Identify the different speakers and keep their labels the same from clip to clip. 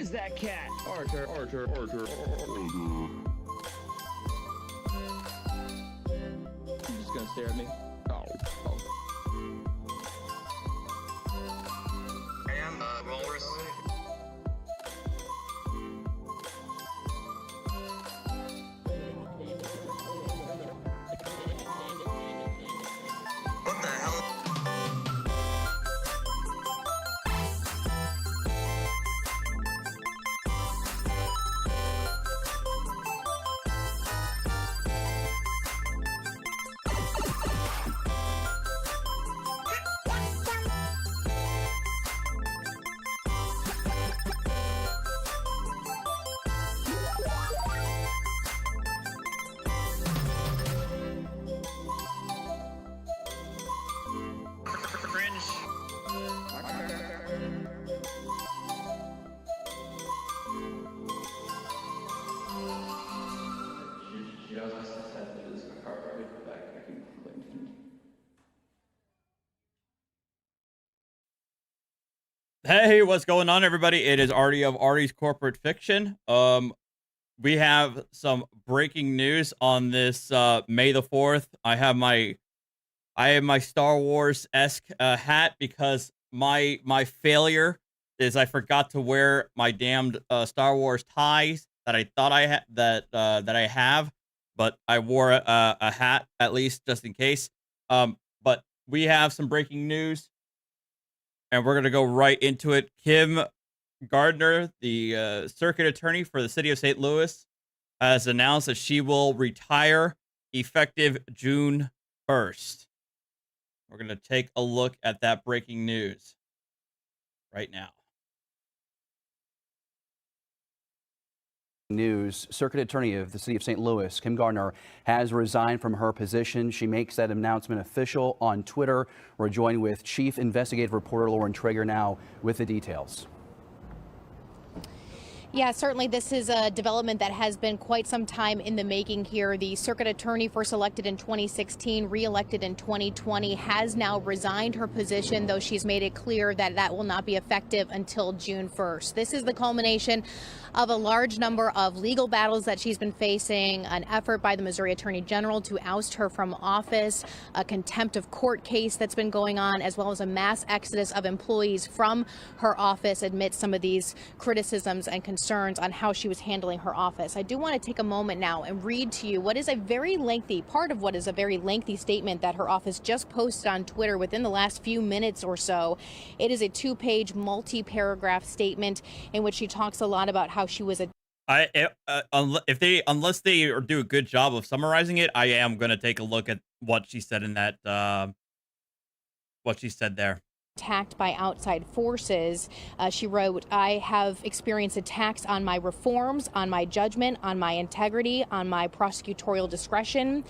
Speaker 1: is that cat? Arthur. You're just gonna stare at me? Oh.
Speaker 2: I am walrus. What the hell?
Speaker 3: Hey, what's going on, everybody? It is Artie of Artie's Corporate Fiction. We have some breaking news on this May the 4th. I have my Star Wars-esque hat because my failure is I forgot to wear my damned Star Wars ties that I thought I that I have, but I wore a hat at least just in case. But we have some breaking news. And we're going to go right into it. Kim Gardner, the circuit attorney for the city of St. Louis, has announced that she will retire effective June 1st. We're going to take a look at that breaking news right now.
Speaker 4: News. Circuit Attorney of the City of St. Louis, Kim Gardner, has resigned from her position. She makes that announcement official on Twitter. We're joined with Chief Investigative Reporter Lauren Traeger now with the details.
Speaker 5: Yeah, certainly this is a development that has been quite some time in the making here. The circuit attorney, first elected in 2016, re-elected in 2020, has now resigned her position, though she's made it clear that that will not be effective until June 1st. This is the culmination of a large number of legal battles that she's been facing, an effort by the Missouri Attorney General to oust her from office, a contempt of court case that's been going on, as well as a mass exodus of employees from her office amid some of these criticisms and concerns on how she was handling her office. I do want to take a moment now and read to you what is a very lengthy statement that her office just posted on Twitter within the last few minutes or so. It is a 2-page, multi-paragraph statement in which she talks a lot about how she was
Speaker 3: unless they do a good job of summarizing it, I am going to take a look at what she said in that what she said there.
Speaker 5: Attacked by outside forces. She wrote, I have experienced attacks on my reforms, on my judgment, on my integrity, on my prosecutorial discretion,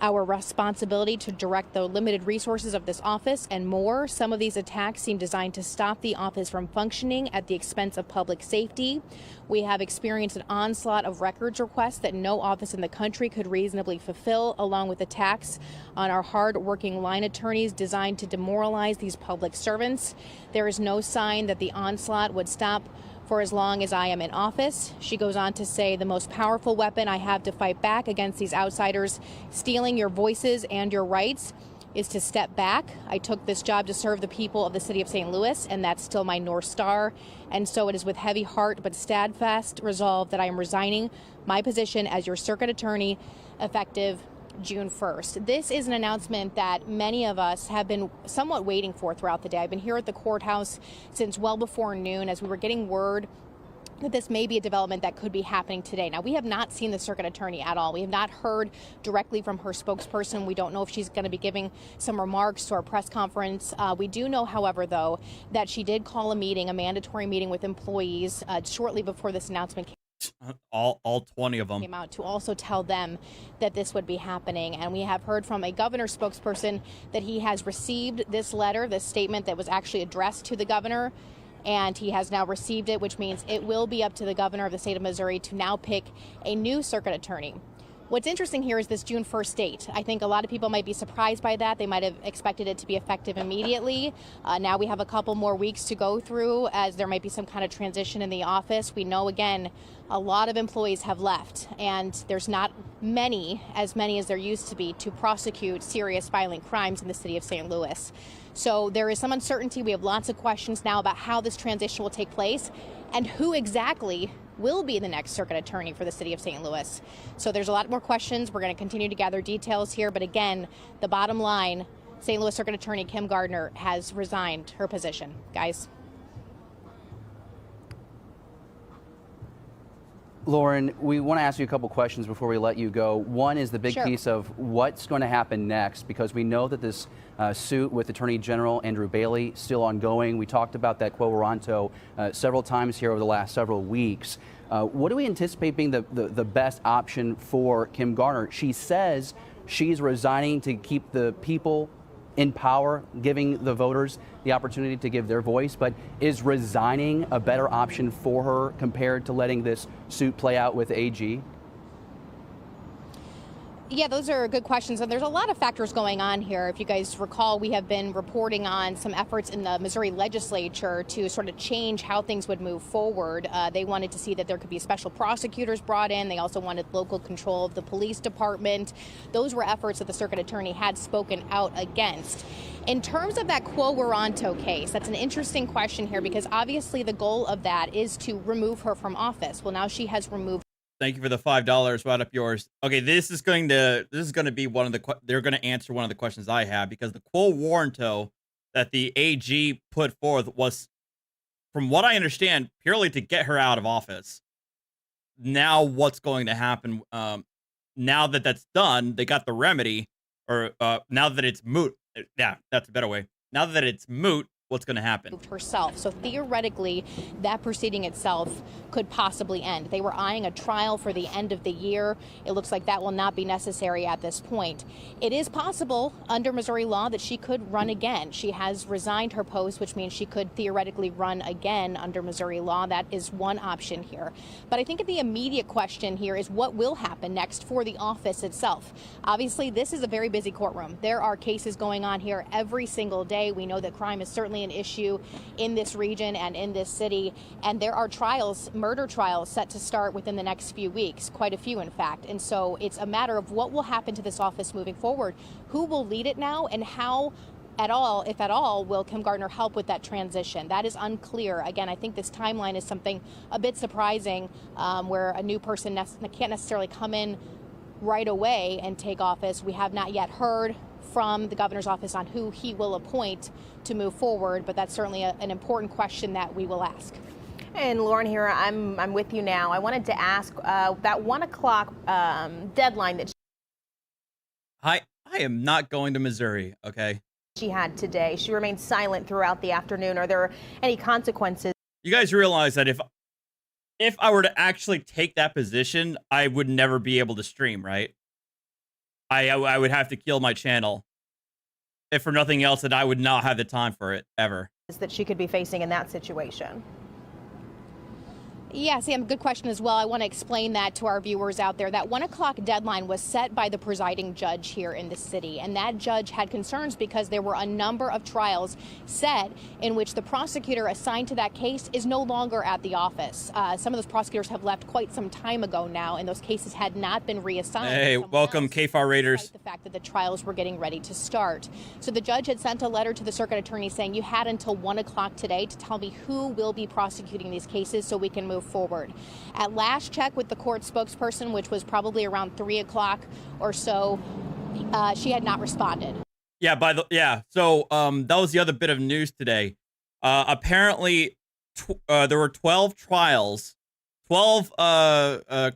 Speaker 5: our responsibility to direct the limited resources of this office, and more. Some of these attacks seem designed to stop the office from functioning at the expense of public safety. We have experienced an onslaught of records requests that no office in the country could reasonably fulfill, along with attacks on our hard-working line attorneys designed to demoralize these public servants. There is no sign that the onslaught would stop for as long as I am in office. She goes on to say, the most powerful weapon I have to fight back against these outsiders stealing your voices and your rights is to step back. I took this job to serve the people of the city of St. Louis, and that's still my North Star. And so it is with heavy heart but steadfast resolve that I am resigning my position as your circuit attorney effective June 1st. This is an announcement that many of us have been somewhat waiting for throughout the day. I've been here at the courthouse since well before noon as we were getting word that this may be a development that could be happening today. Now, we have not seen the circuit attorney at all. We have not heard directly from her spokesperson. We don't know if she's going to be giving some remarks to our press conference. We do know, however, though, that she did call a meeting, a mandatory meeting with employees shortly before this announcement came.
Speaker 3: All 20 of them
Speaker 5: came out to also tell them that this would be happening. And we have heard from a governor spokesperson that he has received this letter, this statement that was actually addressed to the governor, and he has now received it, which means it will be up to the governor of the state of Missouri to now pick a new circuit attorney What's interesting here is this June 1st date. I think a lot of people might be surprised by that. They might have expected it to be effective immediately. Now we have a couple more weeks to go through as there might be some kind of transition in the office. We know, again, a lot of employees have left, and there's not as many as there used to be to prosecute serious violent crimes in the city of St. Louis. So there is some uncertainty. We have lots of questions now about how this transition will take place and who exactly will be the next circuit attorney for the city of St. Louis. So there's a lot more questions. We're going to continue to gather details here. But again, the bottom line, St. Louis Circuit Attorney Kim Gardner has resigned her position. Guys.
Speaker 4: Lauren, we want to ask you a couple questions before we let you go. One is the big
Speaker 5: Sure.
Speaker 4: piece of what's going to happen next, because we know that this suit with Attorney General Andrew Bailey still ongoing. We talked about that quo warranto several times here over the last several weeks. What do we anticipate being the best option for Kim Gardner? She says she's resigning to keep the people in power, giving the voters the opportunity to give their voice, but is resigning a better option for her compared to letting this suit play out with AG?
Speaker 5: Yeah, those are good questions. And there's a lot of factors going on here. If you guys recall, we have been reporting on some efforts in the Missouri legislature to sort of change how things would move forward. They wanted to see that there could be special prosecutors brought in. They also wanted local control of the police department. Those were efforts that the circuit attorney had spoken out against. In terms of that quo warranto case, that's an interesting question here, because obviously the goal of that is to remove her from office. Well, now she has removed.
Speaker 3: Thank you for the $5. Right up yours. Okay, this is going to be one of the they're going to answer one of the questions I have, because the quo warranto that the AG put forth was, from what I understand, purely to get her out of office. Now what's going to happen? Now that that's done, they got the remedy, or now that it's moot. Yeah, that's a better way. Now that it's moot, what's going to happen?
Speaker 5: Herself. So theoretically, that proceeding itself could possibly end. They were eyeing a trial for the end of the year. It looks like that will not be necessary at this point. It is possible under Missouri law that she could run again. She has resigned her post, which means she could theoretically run again under Missouri law. That is one option here. But I think the immediate question here is what will happen next for the office itself. Obviously, this is a very busy courtroom. There are cases going on here every single day. We know that crime is certainly an issue in this region and in this city, and there are trials, murder trials, set to start within the next few weeks, quite a few in fact. And so it's a matter of what will happen to this office moving forward, who will lead it now, and how at all, if at all, will Kim Gardner help with that transition? That is unclear. Again, I think this timeline is something a bit surprising, where a new person can't necessarily come in right away and take office. We have not yet heard from the governor's office on who he will appoint to move forward, but that's certainly an important question that we will ask.
Speaker 6: And Lauren, here I'm with you now. I wanted to ask that 1 o'clock deadline that
Speaker 3: I am not going to Missouri. Okay.
Speaker 6: she had today. She remained silent throughout the afternoon. Are there any consequences?
Speaker 3: You guys realize that if I were to actually take that position, I would never be able to stream, right? I would have to kill my channel. If for nothing else, that I would not have the time for it ever.
Speaker 6: That she could be facing in that situation?
Speaker 5: Yeah, Sam, good question as well. I want to explain that to our viewers out there. That 1 o'clock deadline was set by the presiding judge here in the city, and that judge had concerns because there were a number of trials set in which the prosecutor assigned to that case is no longer at the office. Some of those prosecutors have left quite some time ago now, and those cases had not been reassigned.
Speaker 3: Hey, welcome, KFAR Raiders.
Speaker 5: Despite the fact that the trials were getting ready to start. So the judge had sent a letter to the circuit attorney saying, you had until 1 o'clock today to tell me who will be prosecuting these cases so we can move forward. At last check with the court spokesperson, which was probably around 3 o'clock or so, she had not responded.
Speaker 3: Yeah, so that was the other bit of news today. Apparently, there were 12 trials, 12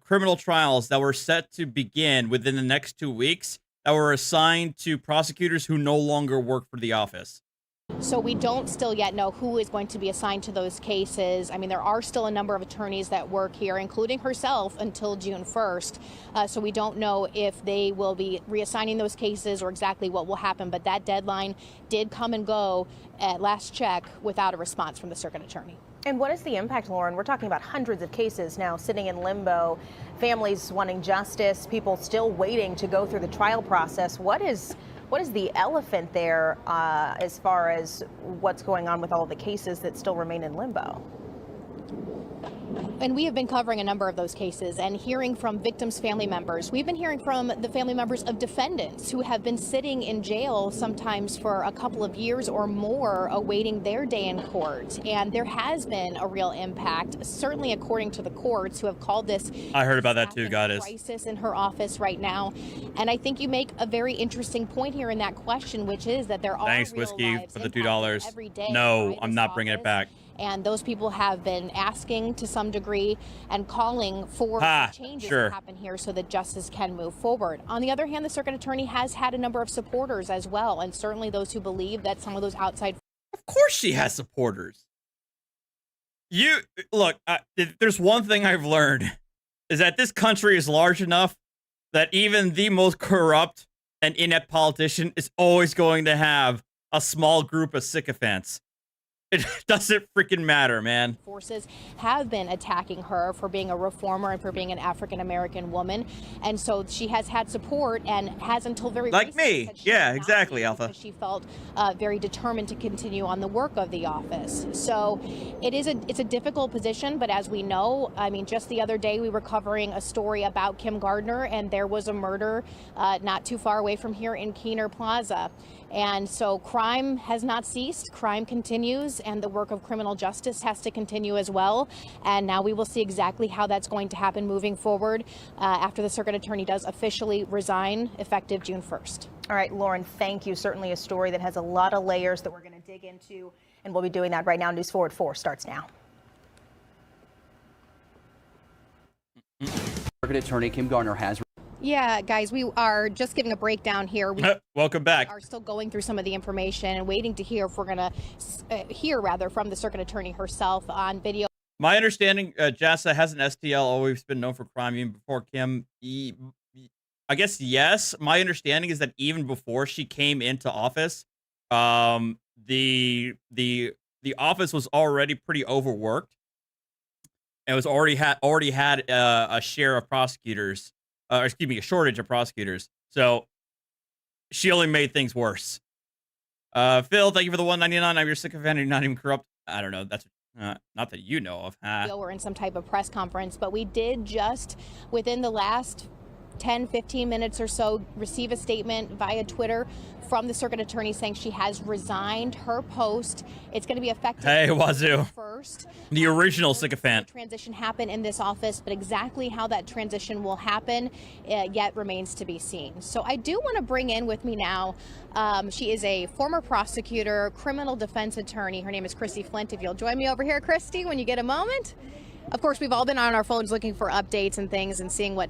Speaker 3: criminal trials that were set to begin within the next 2 weeks that were assigned to prosecutors who no longer work for the office.
Speaker 5: So we don't still yet know who is going to be assigned to those cases. I mean, there are still a number of attorneys that work here, including herself, until June 1st. So we don't know if they will be reassigning those cases or exactly what will happen. But that deadline did come and go at last check without a response from the circuit attorney.
Speaker 6: And what is the impact, Lauren? We're talking about hundreds of cases now sitting in limbo, families wanting justice, people still waiting to go through the trial process. What is the elephant there as far as what's going on with all the cases that still remain in limbo?
Speaker 5: And we have been covering a number of those cases and hearing from victims' family members. We've been hearing from the family members of defendants who have been sitting in jail sometimes for a couple of years or more awaiting their day in court. And there has been a real impact, certainly according to the courts who have called this.
Speaker 3: I heard about that too, Goddess.
Speaker 5: Crisis in her office right now. And I think you make a very interesting point here in that question, which is that there are
Speaker 3: Thanks,
Speaker 5: real
Speaker 3: Whiskey,
Speaker 5: lives
Speaker 3: for the
Speaker 5: impacted
Speaker 3: $2.
Speaker 5: every day
Speaker 3: No,
Speaker 5: by
Speaker 3: I'm
Speaker 5: this
Speaker 3: not bringing it
Speaker 5: office.
Speaker 3: back.
Speaker 5: And those people have been asking to some degree and calling for changes to happen here so that justice can move forward. On the other hand, the circuit attorney has had a number of supporters as well, and certainly those who believe that some of those outside.
Speaker 3: Of course she has supporters. You look, if there's one thing I've learned is that this country is large enough that even the most corrupt and inept politician is always going to have a small group of sycophants. It doesn't freaking matter, man.
Speaker 5: Forces have been attacking her for being a reformer and for being an African-American woman. And so she has had support and has until very
Speaker 3: like me. Yeah, exactly,
Speaker 5: Alpha.
Speaker 3: Alpha.
Speaker 5: She felt very determined to continue on the work of the office. So it's a difficult position, but as we know, I mean, just the other day we were covering a story about Kim Gardner, and there was a murder not too far away from here in Keener Plaza. And so crime has not ceased, crime continues, and the work of criminal justice has to continue as well. And now we will see exactly how that's going to happen moving forward after the circuit attorney does officially resign effective June 1st.
Speaker 6: All right, Lauren, thank you. Certainly a story that has a lot of layers that we're going to dig into, and we'll be doing that right now. News Forward 4 starts now.
Speaker 4: Circuit attorney Kim Gardner has.
Speaker 5: Yeah, guys, we are just giving a breakdown here. We
Speaker 3: Welcome back.
Speaker 5: are still going through some of the information and waiting to hear if we're going to hear from the circuit attorney herself on video.
Speaker 3: My understanding, Jassa has an STL, always been known for crime even before Kim. I guess, yes. My understanding is that even before she came into office, the office was already pretty overworked. It was already had a share of prosecutors. A shortage of prosecutors. So she only made things worse. Phil, thank you for the $1.99. I'm your sycophant. You're not even corrupt. I don't know. That's not that you know of.
Speaker 5: We're in some type of press conference, but we did just within the last 10-15 minutes or so receive a statement via Twitter from the circuit attorney saying she has resigned her post. It's going to be effective.
Speaker 3: Hey, Wazoo.
Speaker 5: First,
Speaker 3: the original sycophant.
Speaker 5: Transition happen in this office, but exactly how that transition will happen yet remains to be seen. So I do want to bring in with me now. She is a former prosecutor, criminal defense attorney. Her name is Christy Flint. If you'll join me over here, Christy, when you get a moment. Of course, we've all been on our phones looking for updates and things and seeing what.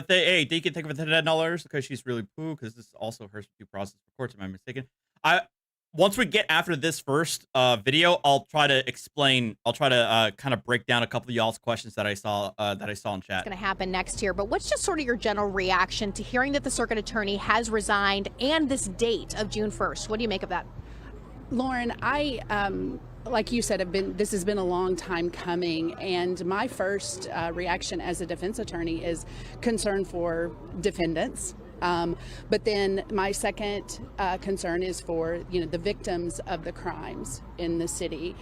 Speaker 3: Hey, they can think of it $10 because she's really poo, because this also hurts due process of courts, if I'm mistaken. Once we get after this first video, I'll try to explain. I'll try to kind of break down a couple of y'all's questions that I saw in chat.
Speaker 5: It's going to happen next year, but what's just sort of your general reaction to hearing that the circuit attorney has resigned and this date of June 1st? What do you make of that?
Speaker 7: Lauren, like you said, this has been a long time coming, and my first reaction as a defense attorney is concern for defendants. But then my second concern is for the victims of the crimes in the city.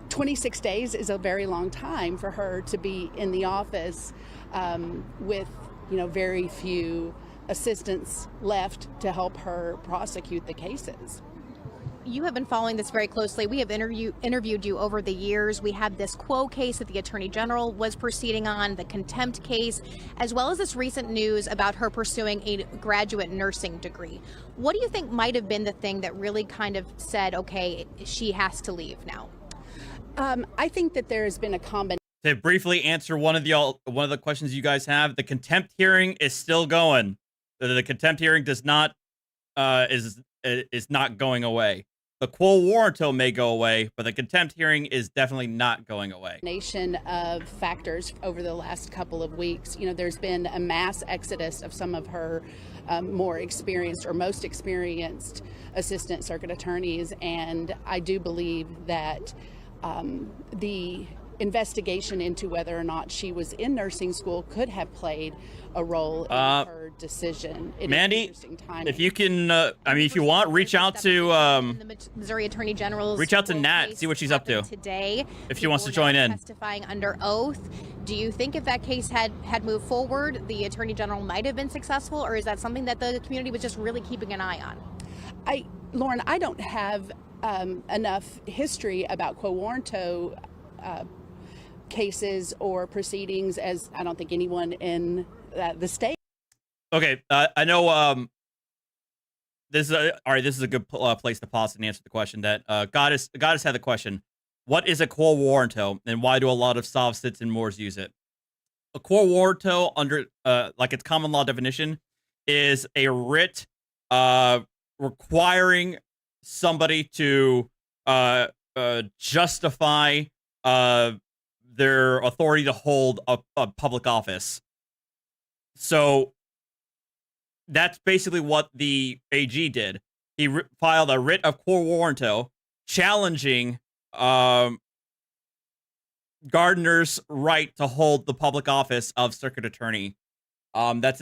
Speaker 7: 26 days is a very long time for her to be in the office with very few assistants left to help her prosecute the cases.
Speaker 5: You have been following this very closely. We have interviewed you over the years. We had this Quo case that the Attorney General was proceeding on, the contempt case, as well as this recent news about her pursuing a graduate nursing degree. What do you think might have been the thing that really kind of said, okay, she has to leave now?
Speaker 7: I think that there has been a combination.
Speaker 3: To briefly answer one of the questions you guys have, the contempt hearing is still going. The contempt hearing is not going away. The quo warranto may go away, but the contempt hearing is definitely not going away.
Speaker 7: Nation of factors over the last couple of weeks. There's been a mass exodus of some of her more experienced or most experienced assistant circuit attorneys, and I do believe that the investigation into whether or not she was in nursing school could have played a role in her decision. It is
Speaker 3: Mandy,
Speaker 7: interesting timing.
Speaker 3: if you can, I mean, if you want, reach out to
Speaker 5: the Missouri Attorney General's
Speaker 3: reach out to
Speaker 5: will
Speaker 3: Nat,
Speaker 5: case
Speaker 3: see what she's up to.
Speaker 5: Today,
Speaker 3: if she wants to
Speaker 5: People
Speaker 3: join
Speaker 5: now
Speaker 3: in.
Speaker 5: testifying under oath. Do you think if that case had moved forward, the Attorney General might have been successful, or is that something that the community was just really keeping an eye on?
Speaker 7: Lauren, I don't have enough history about quo warranto cases or proceedings, as I don't think anyone in the state.
Speaker 3: Okay, I know. This is all right. This is a good place to pause and answer the question that Goddess had the question. What is a quo warranto, and why do a lot of soft sits and mores use it? A quo warranto, under like its common law definition, is a writ requiring somebody to justify their authority to hold a public office. So that's basically what the AG did. He filed a writ of quo warranto challenging Gardner's right to hold the public office of circuit attorney. That's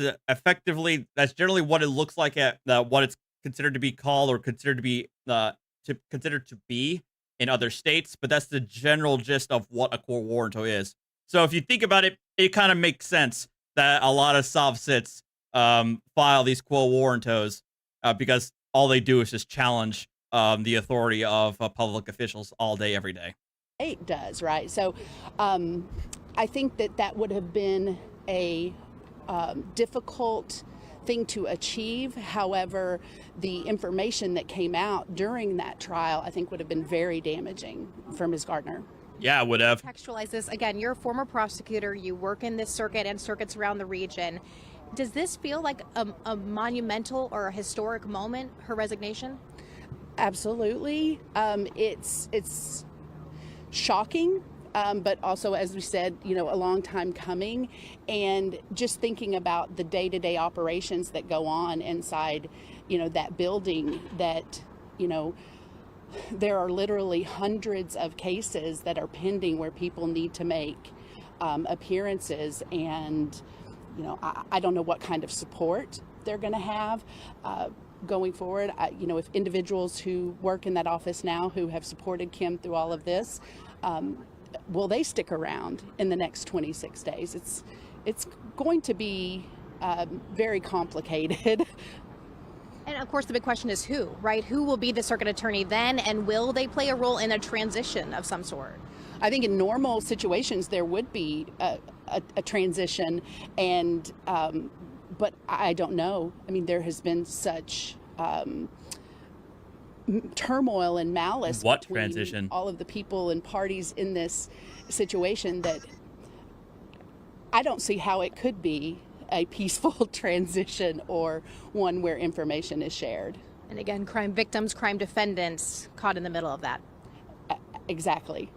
Speaker 3: generally what it looks like at what it's considered to be called or considered to be in other states, but that's the general gist of what a quo warranto is. So if you think about it, it kind of makes sense that a lot of soft sits file these quo warrantos because all they do is just challenge the authority of public officials all day, every day.
Speaker 7: It does, right? So I think that would have been a difficult thing to achieve. However, the information that came out during that trial, I think, would have been very damaging for Ms. Gardner.
Speaker 3: Yeah, it would have.
Speaker 5: Contextualize this again. You're a former prosecutor. You work in this circuit and circuits around the region. Does this feel like a monumental or a historic moment, her resignation?
Speaker 7: Absolutely. It's shocking. But also, as we said, a long time coming, and just thinking about the day-to-day operations that go on inside, that building, that, there are literally hundreds of cases that are pending where people need to make appearances, and, I don't know what kind of support they're going to have going forward. If individuals who work in that office now who have supported Kim through all of this, will they stick around in the next 26 days? It's going to be very complicated.
Speaker 5: And of course, the big question is who, right? Who will be the circuit attorney then, and will they play a role in a transition of some sort?
Speaker 7: I think in normal situations there would be a transition, and but I don't know. I mean, there has been such turmoil and malice between
Speaker 3: transition?
Speaker 7: All of the people and parties in this situation that I don't see how it could be a peaceful transition or one where information is shared.
Speaker 5: And again, crime victims, crime defendants caught in the middle of that.
Speaker 7: Exactly.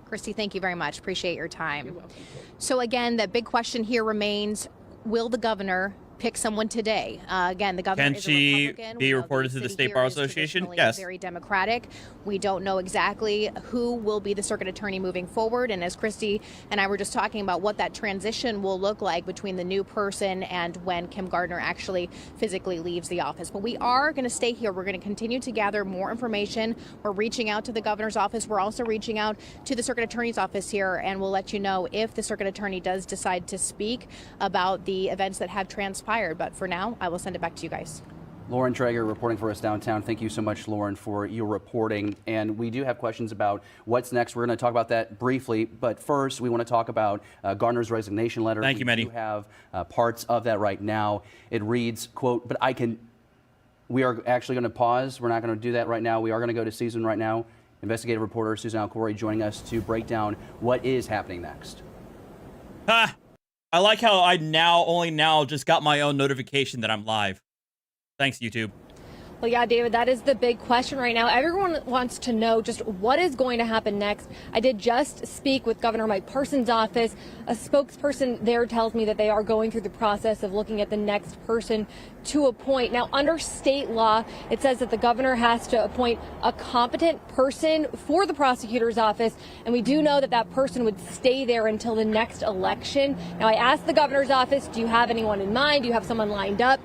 Speaker 5: Christy, thank you very much. Appreciate your time.
Speaker 7: You're welcome.
Speaker 5: So again, the big question here remains, will the governor pick someone today? Again, the governor
Speaker 3: Can
Speaker 5: is
Speaker 3: she
Speaker 5: a Republican.
Speaker 3: be
Speaker 5: We know
Speaker 3: reported
Speaker 5: the
Speaker 3: to the
Speaker 5: city
Speaker 3: State
Speaker 5: here
Speaker 3: Bar
Speaker 5: is
Speaker 3: Association?
Speaker 5: traditionally
Speaker 3: Yes.
Speaker 5: Very Democratic. We don't know exactly who will be the circuit attorney moving forward. And as Christy and I were just talking about what that transition will look like between the new person and when Kim Gardner actually physically leaves the office. But we are going to stay here. We're going to continue to gather more information. We're reaching out to the governor's office. We're also reaching out to the circuit attorney's office here, and we'll let you know if the circuit attorney does decide to speak about the events that have transpired. But for now, I will send it back to you guys.
Speaker 4: Lauren Traeger reporting for us downtown. Thank you so much, Lauren, for your reporting. And we do have questions about what's next. We're going to talk about that briefly. But first, we want to talk about Gardner's resignation letter.
Speaker 3: Thank you, Mandy.
Speaker 4: We do have parts of that right now. It reads, quote, we are actually going to pause. We're not going to do that right now. We are going to go to Susan right now. Investigative reporter Susan Alcori joining us to break down what is happening next.
Speaker 3: I like how I only now just got my own notification that I'm live. Thanks, YouTube.
Speaker 8: Well, yeah, David, that is the big question right now. Everyone wants to know just what is going to happen next. I did just speak with Governor Mike Parson's office. A spokesperson there tells me that they are going through the process of looking at the next person to appoint. Now, under state law, it says that the governor has to appoint a competent person for the prosecutor's office, and we do know that that person would stay there until the next election. Now, I asked the governor's office, do you have anyone in mind? Do you have someone lined up?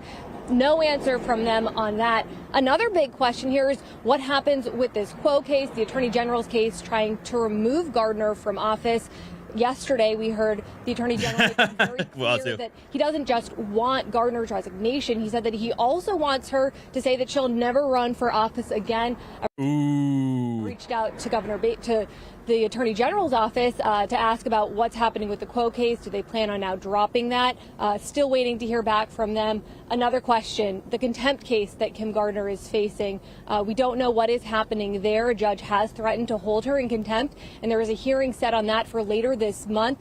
Speaker 8: No answer from them on that. Another big question here is what happens with this Quo case, the Attorney General's case, trying to remove Gardner from office. Yesterday, we heard the Attorney General make it very clear that he doesn't just want Gardner's resignation. He said that he also wants her to say that she'll never run for office again.
Speaker 3: Ooh.
Speaker 8: Reached out to to the Attorney General's office to ask about what's happening with the Quo case. Do they plan on now dropping that? Still waiting to hear back from them. Another question, the contempt case that Kim Gardner is facing. We don't know what is happening there. A judge has threatened to hold her in contempt, and there is a hearing set on that for later this month.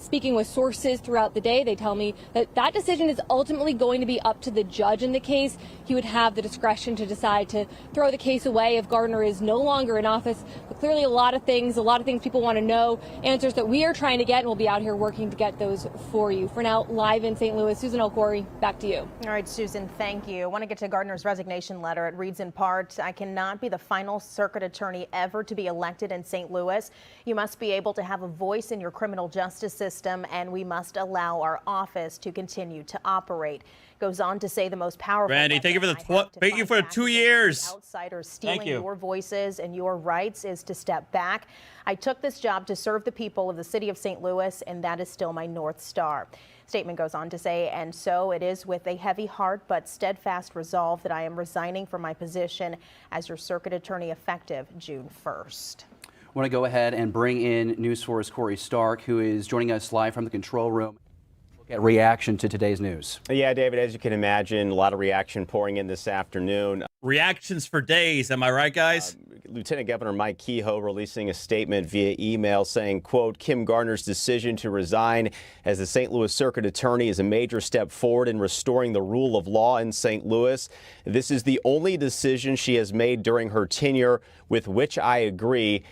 Speaker 8: Speaking with sources throughout the day, they tell me that that decision is ultimately going to be up to the judge in the case. He would have the discretion to decide to throw the case away if Gardner is no longer in office. But clearly a lot of things people want to know, answers that we are trying to get, and we'll be out here working to get those for you. For now, live in St. Louis, Susan Elcory, back to you.
Speaker 6: All right, Susan, thank you. I want to get to Gardner's resignation letter. It reads in part, I cannot be the final circuit attorney ever to be elected in St. Louis. You must be able to have a voice in your criminal justice system, and we must allow our office to continue to operate. Goes on to say the most powerful.
Speaker 3: Randy, thank you for the 2 years.
Speaker 6: Outsiders stealing your voices and your rights is to step back. I took this job to serve the people of the city of St. Louis, and that is still my North Star. Statement goes on to say, and so it is with a heavy heart but steadfast resolve that I am resigning from my position as your circuit attorney effective June 1st.
Speaker 4: I want to go ahead and bring in News 4's Corey Stark, who is joining us live from the control room. Look at reaction to today's news.
Speaker 9: Yeah, David, as you can imagine, a lot of reaction pouring in this afternoon.
Speaker 3: Reactions for days. Am I right, guys?
Speaker 9: Lieutenant Governor Mike Kehoe releasing a statement via email saying, quote, Kim Gardner's decision to resign as the St. Louis Circuit Attorney is a major step forward in restoring the rule of law in St. Louis. This is the only decision she has made during her tenure with which I agree.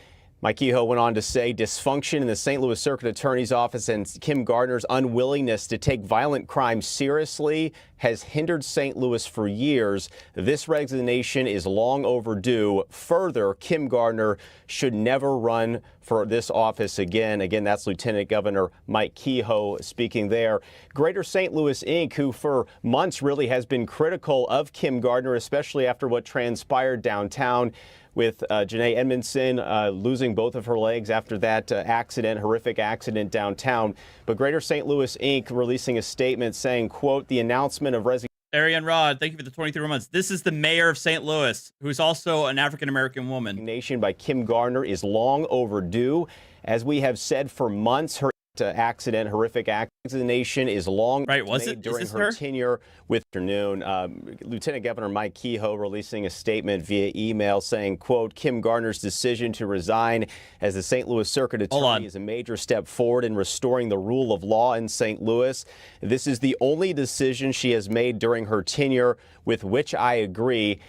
Speaker 9: Mike Kehoe went on to say dysfunction in the St. Louis Circuit Attorney's Office and Kim Gardner's unwillingness to take violent crime seriously has hindered St. Louis for years. This resignation is long overdue. Further, Kim Gardner should never run for this office again. Again, that's Lieutenant Governor Mike Kehoe speaking there. Greater St. Louis Inc., who for months really has been critical of Kim Gardner, especially after what transpired downtown with Janae Edmondson losing both of her legs after that horrific accident downtown. But Greater St. Louis Inc. releasing a statement saying, quote, the announcement of resignation.
Speaker 3: Ariane Rod, thank you for the 23 months. This is the mayor of St. Louis, who's also an African-American woman.
Speaker 9: By Kim Gardner is long overdue. As we have said for months, her horrific accident is long during her tenure with afternoon. Lieutenant Governor Mike Kehoe releasing a statement via email saying, quote, Kim Gardner's decision to resign as the St. Louis Circuit Attorney is a major step forward in restoring the rule of law in St. Louis. This is the only decision she has made during her tenure with which I agree.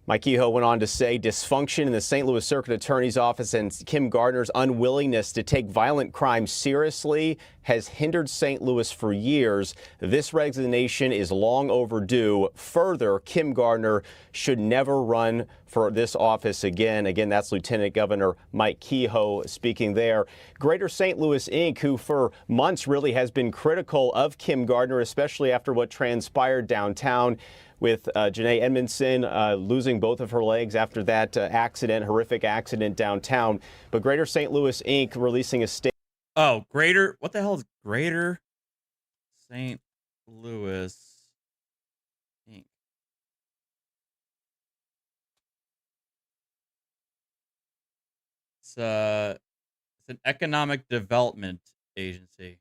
Speaker 9: Mike Kehoe went on to say dysfunction in the St. Louis Circuit Attorney's Office and Kim Gardner's unwillingness to take violent crime seriously has hindered St. Louis for years. This resignation is long overdue. Further, Kim Gardner should never run for this office again. Again, that's Lieutenant Governor Mike Kehoe speaking there. Greater St. Louis Inc., who for months really has been critical of Kim Gardner, especially after what transpired downtown with Janae Edmondson losing both of her legs after that horrific accident downtown. But Greater St. Louis Inc. releasing a statement.
Speaker 3: Oh, what the hell is Greater St. Louis Inc.? It's an economic development agency.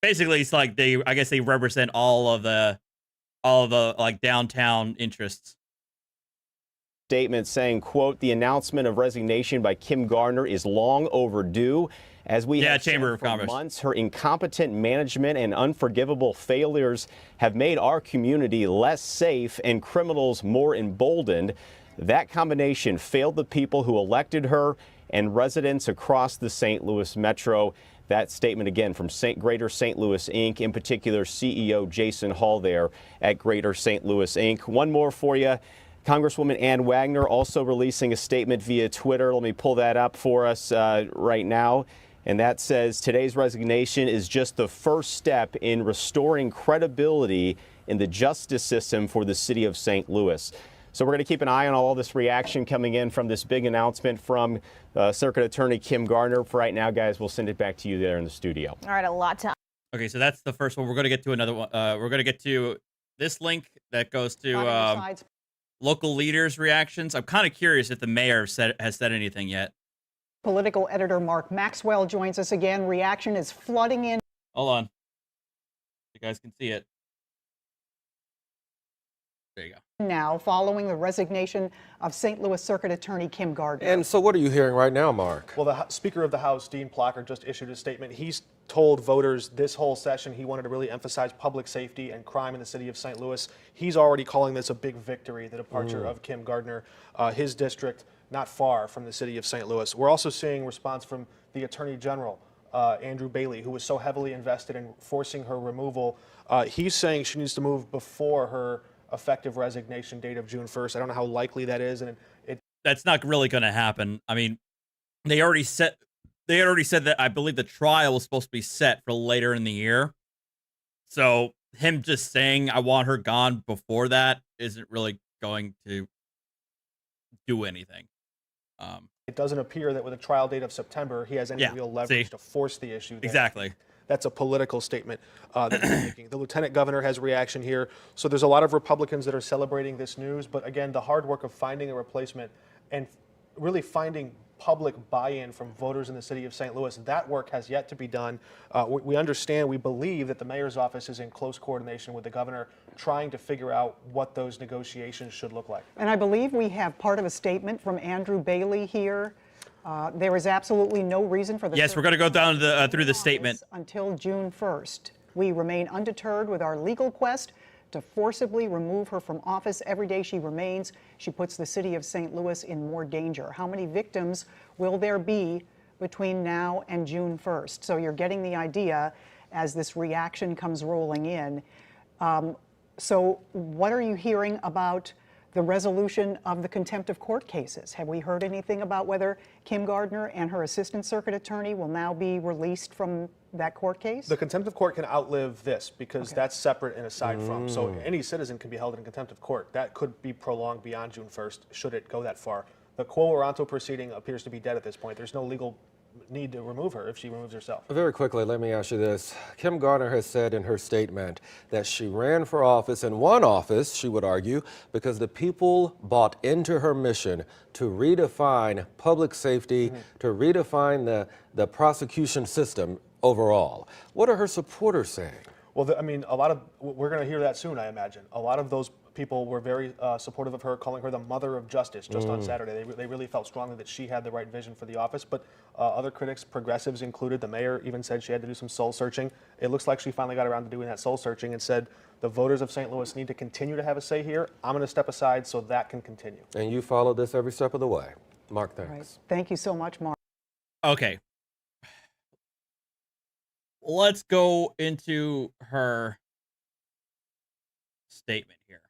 Speaker 3: Basically, it's like I guess they represent all of the like downtown interests.
Speaker 9: Statement saying, quote, the announcement of resignation by Kim Gardner is long overdue. As we have
Speaker 3: Chamber
Speaker 9: said
Speaker 3: of
Speaker 9: for
Speaker 3: Commerce.
Speaker 9: months, her incompetent management and unforgivable failures have made our community less safe and criminals more emboldened. That combination failed the people who elected her and residents across the St. Louis Metro. That statement again from Greater St. Louis Inc., in particular CEO Jason Hall there at Greater St. Louis Inc. One more for you. Congresswoman Ann Wagner also releasing a statement via Twitter. Let me pull that up for us right now. And that says today's resignation is just the first step in restoring credibility in the justice system for the city of St. Louis. So we're going to keep an eye on all this reaction coming in from this big announcement from Circuit Attorney Kim Gardner. For right now, guys, we'll send it back to you there in the studio.
Speaker 6: All right, a lot to.
Speaker 3: Okay, so that's the first one. We're going to get to another one. We're going to get to this link that goes to local leaders' reactions. I'm kind of curious if the mayor has said anything yet.
Speaker 10: Political editor Mark Maxwell joins us again. Reaction is flooding in.
Speaker 3: Hold on. You guys can see it. There you go.
Speaker 10: Now, following the resignation of St. Louis Circuit Attorney Kim Gardner.
Speaker 11: And so what are you hearing right now, Mark?
Speaker 12: Well, the Speaker of the House, Dean Plocker, just issued a statement. He's told voters this whole session he wanted to really emphasize public safety and crime in the city of St. Louis. He's already calling this a big victory, the departure of Kim Gardner, his district not far from the city of St. Louis. We're also seeing response from the Attorney General, Andrew Bailey, who was so heavily invested in forcing her removal. He's saying she needs to move before her effective resignation date of June 1st. I don't know how likely that is, and
Speaker 3: that's not really going to happen. I mean, they already said that I believe the trial was supposed to be set for later in the year. So him just saying I want her gone before that isn't really going to do anything.
Speaker 12: It doesn't appear that with a trial date of September, he has any real leverage to force the issue.
Speaker 3: Exactly.
Speaker 12: That's a political statement that they're making. The lieutenant governor has a reaction here. So there's a lot of Republicans that are celebrating this news. But again, the hard work of finding a replacement and really finding public buy-in from voters in the city of St. Louis, that work has yet to be done. We understand, we believe that the mayor's office is in close coordination with the governor, trying to figure out what those negotiations should look like.
Speaker 10: And I believe we have part of a statement from Andrew Bailey here. There is absolutely no reason for the
Speaker 3: Yes, we're going to go down to through the statement
Speaker 10: until June 1st. We remain undeterred with our legal quest to forcibly remove her from office. Every day she remains, she puts the city of St. Louis in more danger. How many victims will there be between now and June 1st? So you're getting the idea as this reaction comes rolling in. So what are you hearing about the resolution of the contempt of court cases? Have we heard anything about whether Kim Gardner and her assistant circuit attorney will now be released from that court case?
Speaker 12: The contempt of court can outlive this because that's separate and aside from. So any citizen can be held in contempt of court. That could be prolonged beyond June 1st should it go that far. The quo warranto proceeding appears to be dead at this point. There's no legal need to remove her if she removes herself.
Speaker 11: Very quickly, let me ask you this. Kim Gardner has said in her statement that she ran for office and won office, she would argue, because the people bought into her mission to redefine public safety, to redefine the prosecution system overall. What are her supporters saying?
Speaker 12: Well, I mean, we're going to hear that soon, I imagine. A lot of those people were very supportive of her, calling her the mother of justice just on Saturday. They really felt strongly that she had the right vision for the office, but other critics, progressives included, the mayor even said she had to do some soul searching. It looks like she finally got around to doing that soul searching and said the voters of St. Louis need to continue to have a say here. I'm going to step aside so that can continue.
Speaker 11: And you followed this every step of the way. Mark, thanks.
Speaker 10: Right. Thank you so much, Mark.
Speaker 3: Okay. Let's go into her statement here.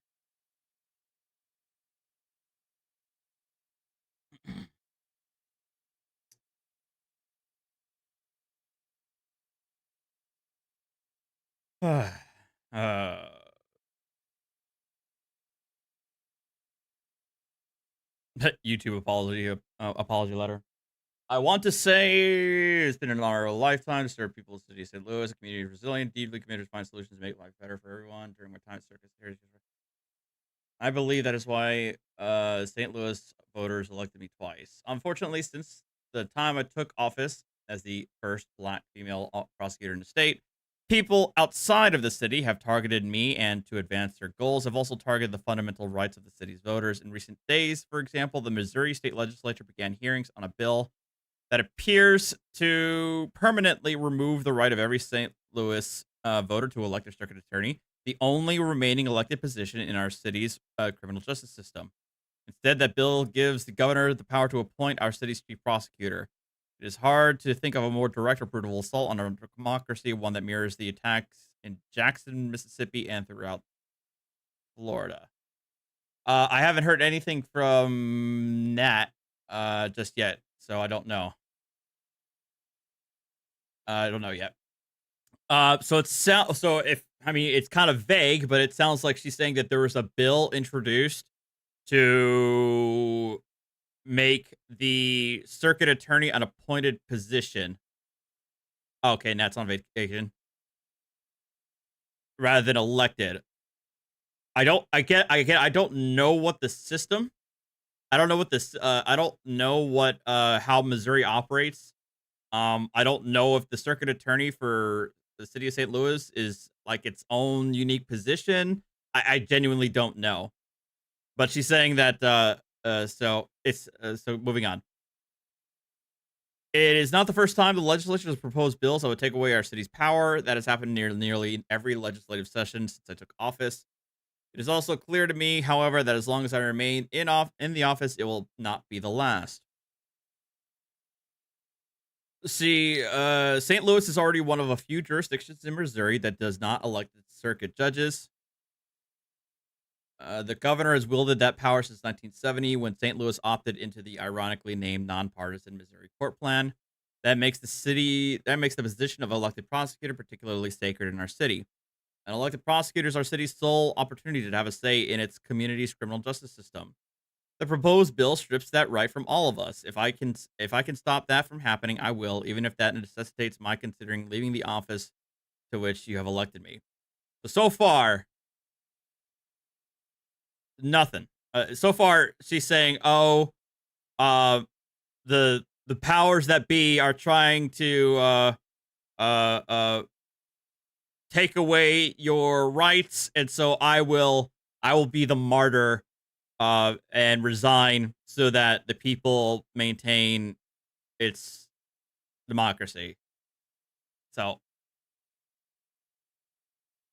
Speaker 3: YouTube apology letter. I want to say it's been an honor of a lifetime to serve people in the city of St. Louis. The community is resilient, deeply committed to find solutions to make life better for everyone. During my time at Circus, I believe that is why St. Louis voters elected me twice. Unfortunately, since the time I took office as the first Black female prosecutor in the state, people outside of the city have targeted me, and to advance their goals have also targeted the fundamental rights of the city's voters. In recent days, for example, the Missouri State Legislature began hearings on a bill that appears to permanently remove the right of every St. Louis voter to elect a circuit attorney, the only remaining elected position in our city's criminal justice system. Instead, that bill gives the governor the power to appoint our city's chief prosecutor. It is hard to think of a more direct or brutal assault on our democracy, one that mirrors the attacks in Jackson, Mississippi, and throughout Florida. I haven't heard anything from Nat just yet, so I don't know. I don't know yet. So it's kind of vague, but it sounds like she's saying that there was a bill introduced to make the circuit attorney an appointed position. Okay, Nat's on vacation. Rather than elected. I don't know what the system. I don't know what this. I don't know what how Missouri operates. I don't know if the circuit attorney for the city of St. Louis is like its own unique position. I genuinely don't know. But she's saying that. So moving on. It is not the first time the legislature has proposed bills that would take away our city's power. That has happened nearly every legislative session since I took office. It is also clear to me, however, that as long as I remain in the office, it will not be the last. See, St. Louis is already one of a few jurisdictions in Missouri that does not elect circuit judges. The governor has wielded that power since 1970 when St. Louis opted into the ironically named nonpartisan Missouri court plan. That makes the position of elected prosecutor particularly sacred in our city. An elected prosecutor is our city's sole opportunity to have a say in its community's criminal justice system. The proposed bill strips that right from all of us. If I can stop that from happening, I will, even if that necessitates my considering leaving the office to which you have elected me. So far, nothing. So far, she's saying, "Oh, the powers that be are trying to take away your rights, and so I will be the martyr and resign so that the people maintain its democracy." So,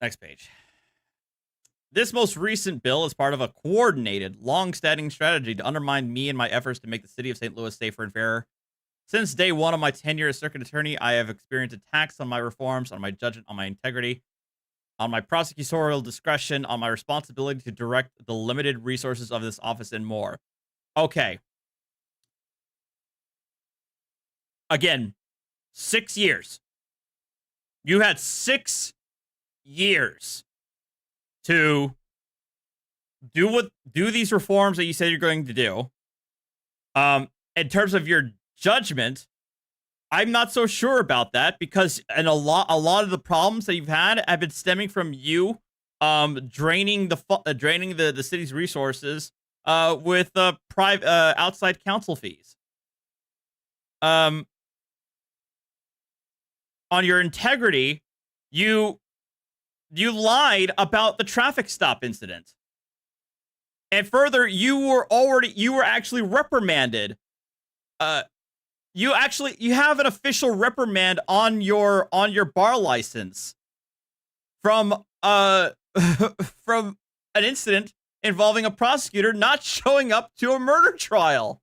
Speaker 3: next page. This most recent bill is part of a coordinated, long-standing strategy to undermine me and my efforts to make the city of St. Louis safer and fairer. Since day one of my tenure as circuit attorney, I have experienced attacks on my reforms, on my judgment, on my integrity, on my prosecutorial discretion, on my responsibility to direct the limited resources of this office, and more. Okay. Again, 6 years. You had 6 years to do these reforms that you said you're going to do. In terms of your judgment, I'm not so sure about that because a lot of the problems that you've had have been stemming from you draining the city's resources with private outside counsel fees. On your integrity, you lied about the traffic stop incident. And further, you were actually reprimanded. You have an official reprimand on your bar license from from an incident involving a prosecutor not showing up to a murder trial.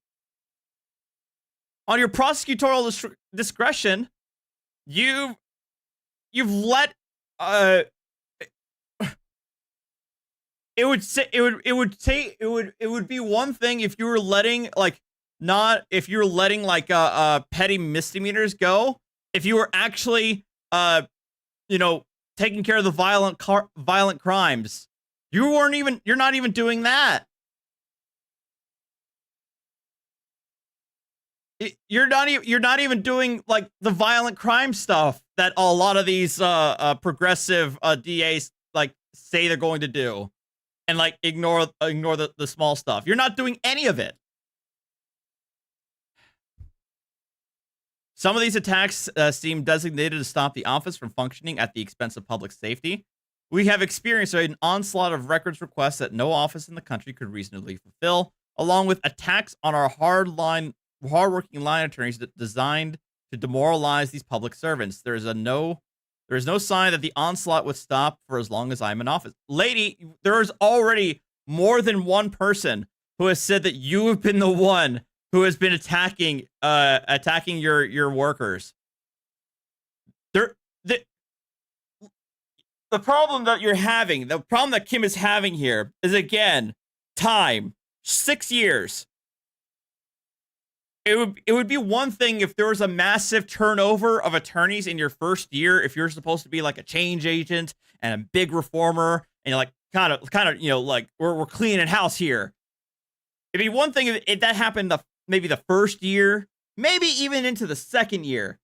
Speaker 3: On your prosecutorial discretion, you've let it would be one thing if you were letting petty misdemeanors go. If you were actually taking care of the violent crimes, you're not even doing that. You're not even doing like the violent crime stuff that a lot of these progressive DAs like say they're going to do, and like ignore the small stuff. You're not doing any of it. Some of these attacks seem designated to stop the office from functioning at the expense of public safety. We have experienced an onslaught of records requests that no office in the country could reasonably fulfill, along with attacks on our hardline hardworking line attorneys designed to demoralize these public servants. There is no sign that the onslaught would stop for as long as I'm in office. Lady, there is already more than one person who has said that you have been the one who has been attacking your workers. The problem that you're having, the problem that Kim is having here is, again, time. 6 years. It would be one thing if there was a massive turnover of attorneys in your first year, if you're supposed to be like a change agent and a big reformer, and you're like kind of you know, like we're cleaning house here. It'd be one thing if that happened maybe the first year, maybe even into the second year.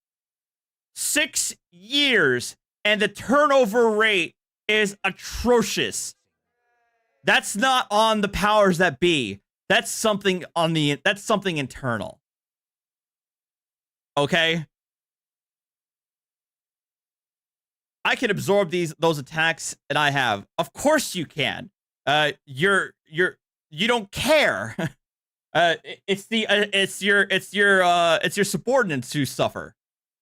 Speaker 3: 6 years, and the turnover rate is atrocious. That's not on the powers that be. That's something internal. Okay? I can absorb those attacks, and I have. Of course you can. You don't care. It's your subordinates who suffer.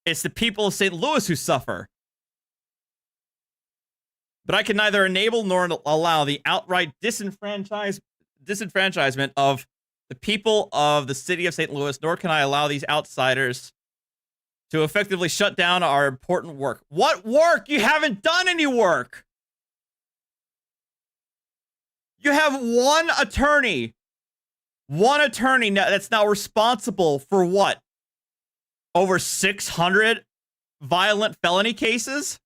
Speaker 3: It's the people of St. Louis who suffer. But I can neither enable nor allow the outright disenfranchisement of the people of the city of St. Louis, nor can I allow these outsiders to effectively shut down our important work. What work? You haven't done any work. You have one attorney that's now responsible for what? Over 600 violent felony cases?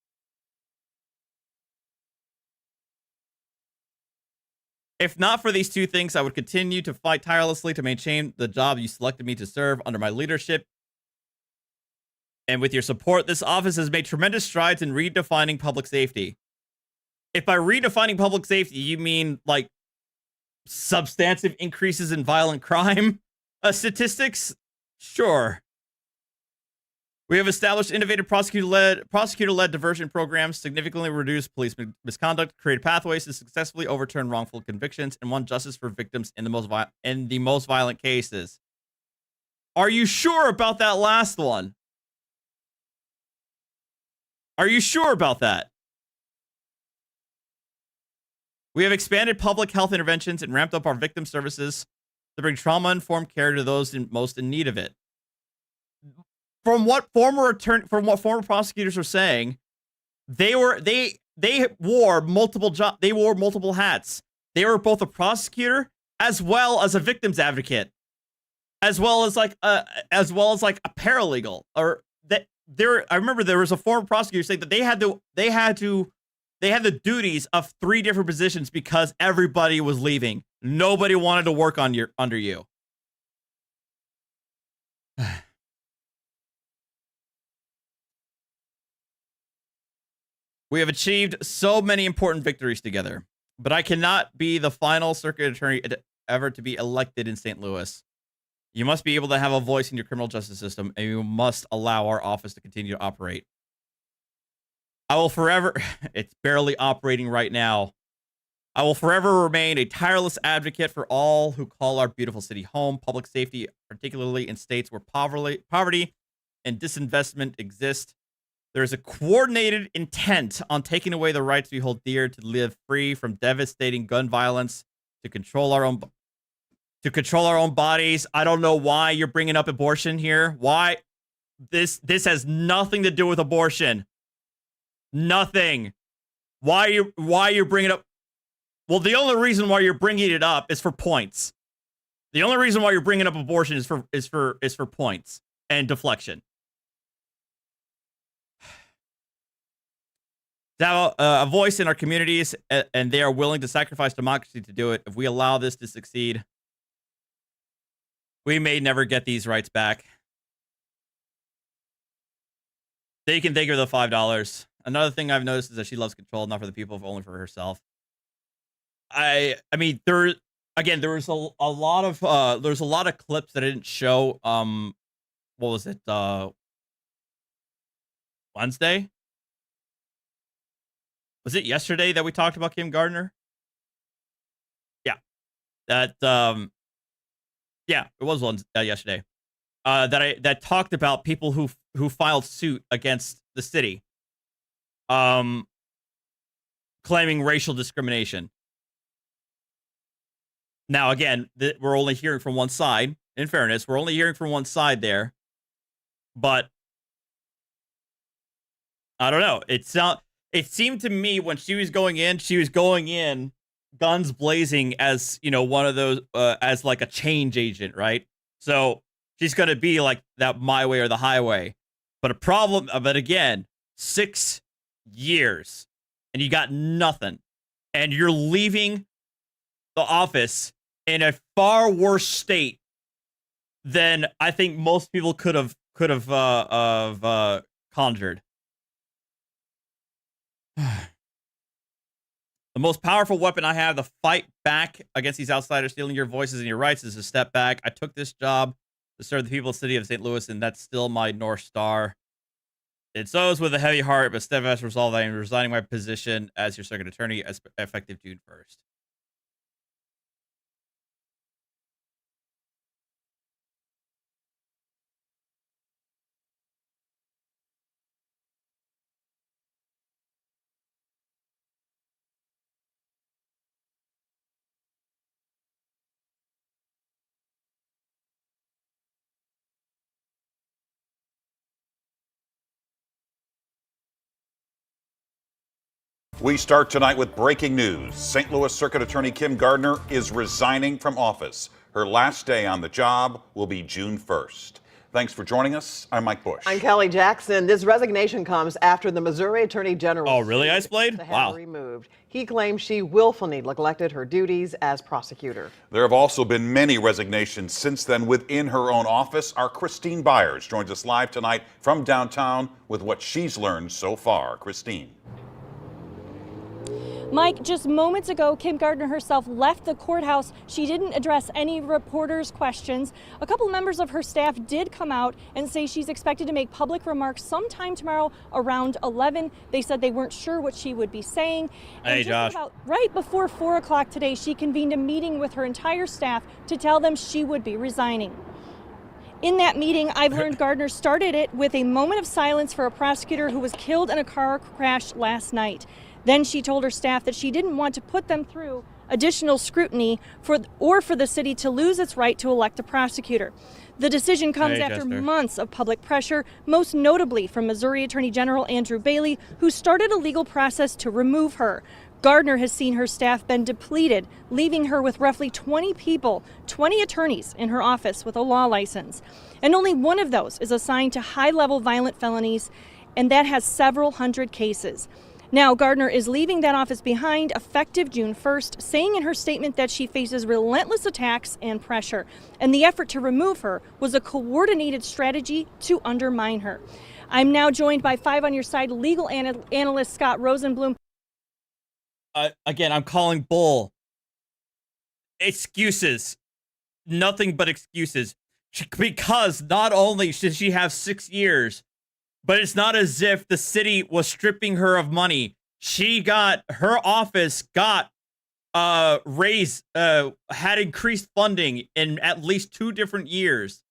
Speaker 3: If not for these two things, I would continue to fight tirelessly to maintain the job you selected me to serve under my leadership. And with your support, this office has made tremendous strides in redefining public safety. If by redefining public safety, you mean like substantive increases in violent crime statistics, sure. We have established innovative prosecutor-led diversion programs, significantly reduced police misconduct, created pathways to successfully overturn wrongful convictions, and won justice for victims in the most violent cases. Are you sure about that last one? Are you sure about that? We have expanded public health interventions and ramped up our victim services to bring trauma-informed care to those most in need of it. From what former prosecutors are saying, they wore multiple hats. They were both a prosecutor as well as a victims advocate, as well as like a paralegal. I remember there was a former prosecutor saying that they had the duties of 3 different positions because everybody was leaving. Nobody wanted to work under you. We have achieved so many important victories together, but I cannot be the final circuit attorney ever to be elected in St. Louis. You must be able to have a voice in your criminal justice system, and you must allow our office to continue to operate. I will forever, it's barely operating right now. I will forever remain a tireless advocate for all who call our beautiful city home. Public safety, particularly in states where poverty and disinvestment exist. There is a coordinated intent on taking away the rights we hold dear to live free from devastating gun violence, to control our own bodies. I don't know why you're bringing up abortion here. Why? This has nothing to do with abortion. Nothing. Why you're bringing it up? Well, the only reason why you're bringing it up is for points. The only reason why you're bringing up abortion is for points and deflection. To have a voice in our communities, and they are willing to sacrifice democracy to do it. If we allow this to succeed, we may never get these rights back. They can thank her the $5. Another thing I've noticed is that she loves control, not for the people, only for herself. I mean, there was a lot of clips that I didn't show. What was it? Wednesday? Was it yesterday that we talked about Kim Gardner? Yeah. Yeah, it was yesterday. that talked about people who filed suit against the city, claiming racial discrimination. Now, again, we're only hearing from one side. In fairness, we're only hearing from one side there. But I don't know. It seemed to me when she was going in guns blazing as, one of those, as like a change agent, right? So she's going to be like that my way or the highway. But again, 6 years and you got nothing. And you're leaving the office in a far worse state than I think most people could have conjured. The most powerful weapon I have to fight back against these outsiders stealing your voices and your rights is to step back. I took this job to serve the people of the city of St. Louis, and that's still my North Star. It so is with a heavy heart, but steadfast resolve. I am resigning my position as your circuit attorney effective June 1st.
Speaker 13: We start tonight with breaking news. St. Louis Circuit Attorney Kim Gardner is resigning from office. Her last day on the job will be June 1st. Thanks for joining us. I'm Mike Bush.
Speaker 14: I'm Kelly Jackson. This resignation comes after the Missouri Attorney General.
Speaker 3: Oh, really, Ice Blade? Wow.
Speaker 14: Removed. He claims she willfully neglected her duties as prosecutor.
Speaker 13: There have also been many resignations since then within her own office. Our Christine Byers joins us live tonight from downtown with what she's learned so far. Christine.
Speaker 15: Mike, just moments ago, Kim Gardner herself left the courthouse. She didn't address any reporters' questions. A couple members of her staff did come out and say she's expected to make public remarks sometime tomorrow around 11. They said they weren't sure what she would be saying.
Speaker 3: Hey, Josh.
Speaker 15: About right before 4 o'clock today, she convened a meeting with her entire staff to tell them she would be resigning. In that meeting, I've learned Gardner started it with a moment of silence for a prosecutor who was killed in a car crash last night. Then she told her staff that she didn't want to put them through additional scrutiny for the city to lose its right to elect a prosecutor. The decision comes after months of public pressure, most notably from Missouri Attorney General Andrew Bailey, who started a legal process to remove her. Gardner has seen her staff been depleted, leaving her with roughly 20 people, 20 attorneys in her office with a law license. And only one of those is assigned to high-level violent felonies, and that has several hundred cases. Now, Gardner is leaving that office behind effective June 1st, saying in her statement that she faces relentless attacks and pressure. And the effort to remove her was a coordinated strategy to undermine her. I'm now joined by 5 on Your Side legal analyst Scott Rosenblum.
Speaker 3: Again, I'm calling bull. Excuses. Nothing but excuses. Because not only should she have 6 years, but it's not as if the city was stripping her of money. Her office got had increased funding in at least 2 different years.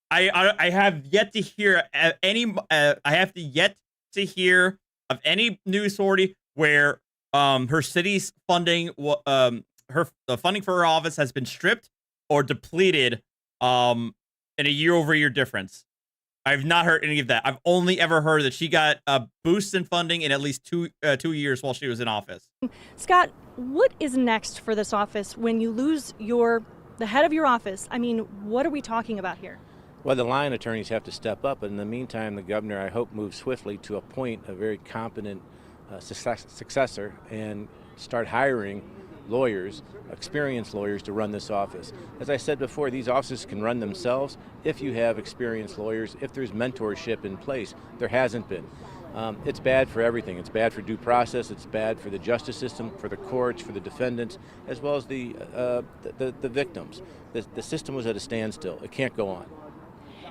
Speaker 3: I have yet to hear of any news story where her city's funding, the funding for her office has been stripped or depleted in a year-over-year difference. I've not heard any of that. I've only ever heard that she got a boost in funding in at least 2 years while she was in office.
Speaker 15: Scott, what is next for this office when you lose the head of your office? I mean, what are we talking about here?
Speaker 16: Well, the line attorneys have to step up, but in the meantime, the governor, I hope, moves swiftly to appoint a very competent successor and start hiring lawyers, experienced lawyers, to run this office. As I said before, these offices can run themselves if you have experienced lawyers, if there's mentorship in place. There hasn't been. It's bad for everything. It's bad for due process. It's bad for the justice system, for the courts, for the defendants, as well as the victims. The system was at a standstill. It can't go on.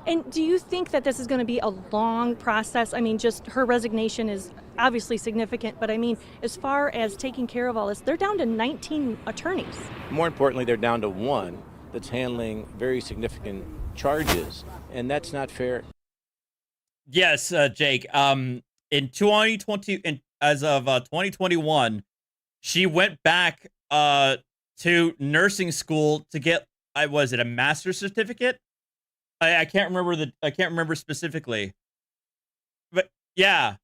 Speaker 15: And do you think that this is going to be a long process? I mean, just her resignation is obviously significant, but I mean, as far as taking care of all this, they're down to 19 attorneys.
Speaker 16: More importantly, they're down to one that's handling very significant charges, and that's not fair.
Speaker 3: Yes, Jake. In 2020, as of 2021, she went back to nursing school to get, was it a master's certificate? I can't remember I can't remember specifically, but yeah,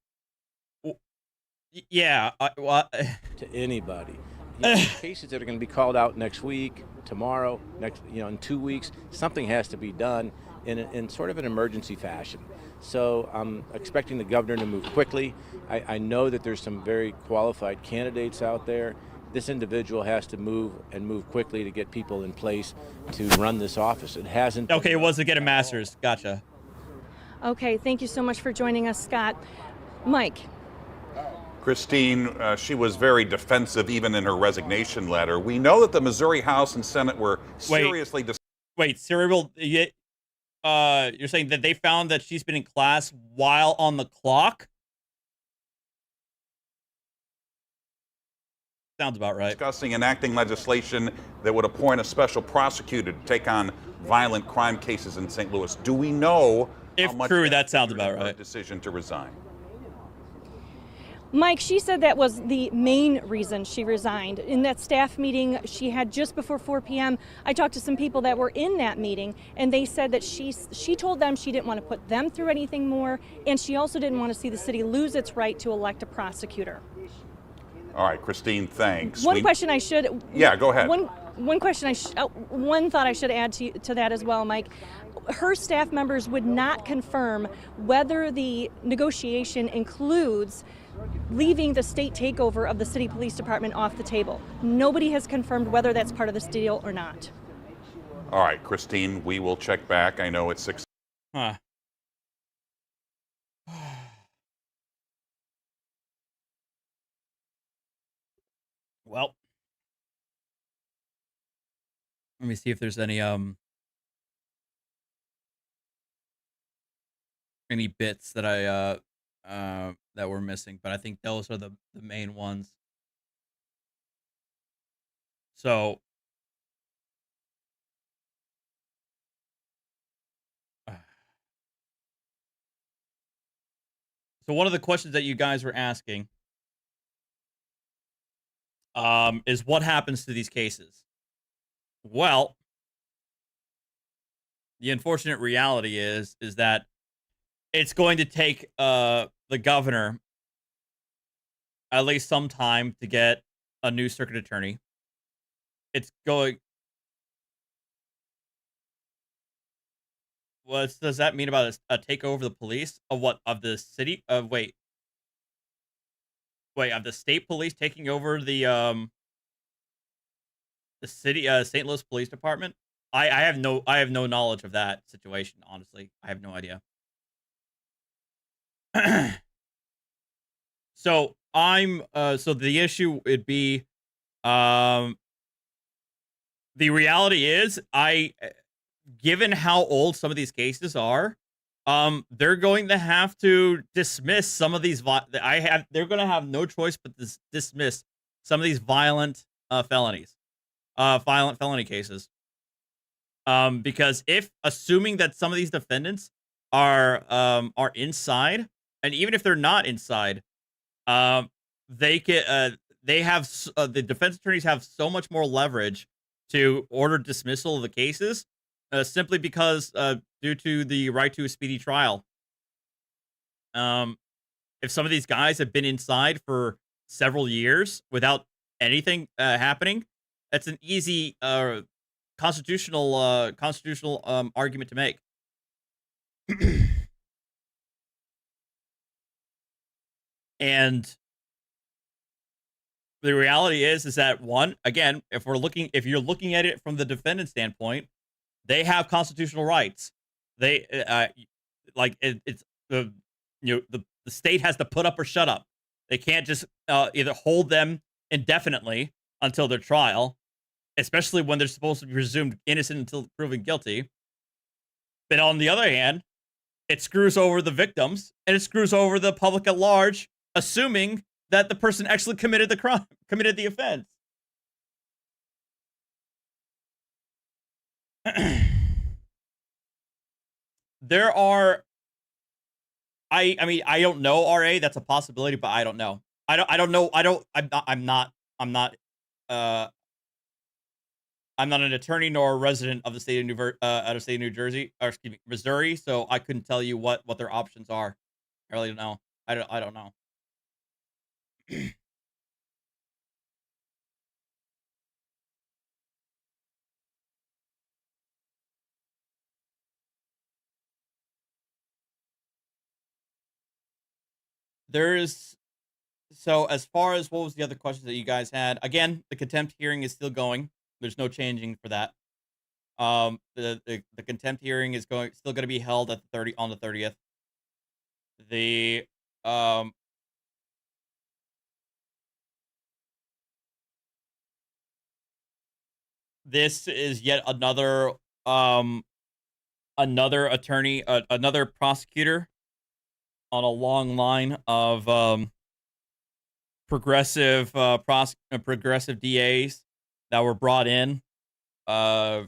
Speaker 3: yeah.
Speaker 16: To anybody, cases that are going to be called out next week, tomorrow, in 2 weeks, something has to be done in sort of an emergency fashion. So I'm expecting the governor to move quickly. I know that there's some very qualified candidates out there. This individual has to move quickly to get people in place to run this office. It hasn't.
Speaker 3: Okay, it was to get a master's. Gotcha.
Speaker 15: Okay, thank you so much for joining us, Scott. Mike.
Speaker 13: Christine, she was very defensive even in her resignation letter. We know that the Missouri House and Senate were seriously...
Speaker 3: Wait, Cyril, you're saying that they found that she's been in class while on the clock? Sounds about right.
Speaker 13: Discussing enacting legislation that would appoint a special prosecutor to take on violent crime cases in St. Louis. Do we know
Speaker 3: if true, that sounds about right.
Speaker 13: Decision to resign.
Speaker 15: Mike, she said that was the main reason she resigned. In that staff meeting she had just before 4 p.m., I talked to some people that were in that meeting, and they said that she told them she didn't want to put them through anything more, and she also didn't want to see the city lose its right to elect a prosecutor.
Speaker 13: All right, Christine, thanks.
Speaker 15: One question I should...
Speaker 13: Yeah, go ahead.
Speaker 15: One question one thought I should add to that as well, Mike. Her staff members would not confirm whether the negotiation includes leaving the state takeover of the city police department off the table. Nobody has confirmed whether that's part of this deal or not.
Speaker 13: All right, Christine, we will check back. I know it's 6.
Speaker 3: Huh. Well, let me see if there's any bits that that we're missing, but I think those are the main ones. So one of the questions that you guys were asking is what happens to these cases? Well, the unfortunate reality is that it's going to take the governor at least some time to get a new circuit attorney. It's going... What does that mean about a takeover of the police? Of what? Of the city? Wait, of the state police taking over the city St. Louis Police Department? I have no knowledge of that situation, honestly. I have no idea. So so the issue would be the reality is given how old some of these cases are, they're going to have to dismiss some of these they're going to have no choice but to dismiss some of these violent felony cases. Because assuming that some of these defendants are inside, and even if they're not inside, they have the defense attorneys have so much more leverage to order dismissal of the cases, simply because due to the right to a speedy trial. If some of these guys have been inside for several years without anything happening, that's an easy constitutional argument to make. And the reality is that again, if you're looking at it from the defendant standpoint, they have constitutional rights. They it's the state has to put up or shut up. They can't just either hold them indefinitely until their trial, especially when they're supposed to be presumed innocent until proven guilty. But on the other hand, it screws over the victims and it screws over the public at large, assuming that the person actually committed the crime, committed the offense. there are. I mean, I don't know, RA. That's a possibility, but I don't know. I don't know. I'm not an attorney nor a resident of the state of out of state of New Jersey, or excuse me, Missouri. So I couldn't tell you what their options are. I really don't know. I don't know. So as far as what was the other questions that you guys had? Again, the contempt hearing is still going. There's no changing for that. The contempt hearing is still going to be held at on the 30th. This is yet another attorney, another prosecutor on a long line of progressive DAs that were brought in to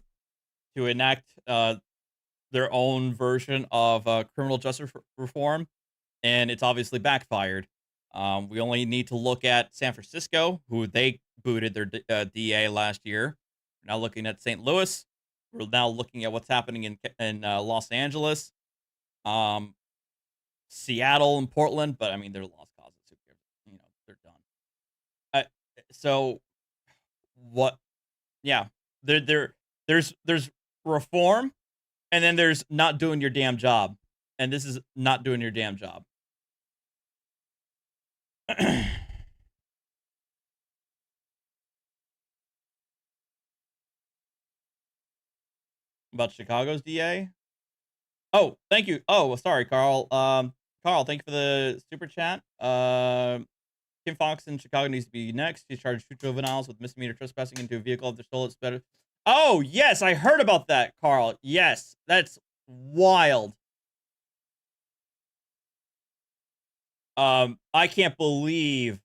Speaker 3: enact their own version of criminal justice reform, and it's obviously backfired. We only need to look at San Francisco, who they booted their DA last year. We're now looking at St. Louis. We're now looking at what's happening in Los Angeles, Seattle, and Portland. But I mean, they're lost causes. You know, they're done. So what? Yeah, there's reform, and then there's not doing your damn job, and this is not doing your damn job. About Chicago's DA? Oh, thank you. Oh, sorry, Carl. Carl, thank you for the super chat. Kim Fox in Chicago needs to be next. He's charged 2 juveniles with misdemeanor trespassing into a vehicle of their stolen. It's better. Oh, yes, I heard about that, Carl. Yes, that's wild. I can't believe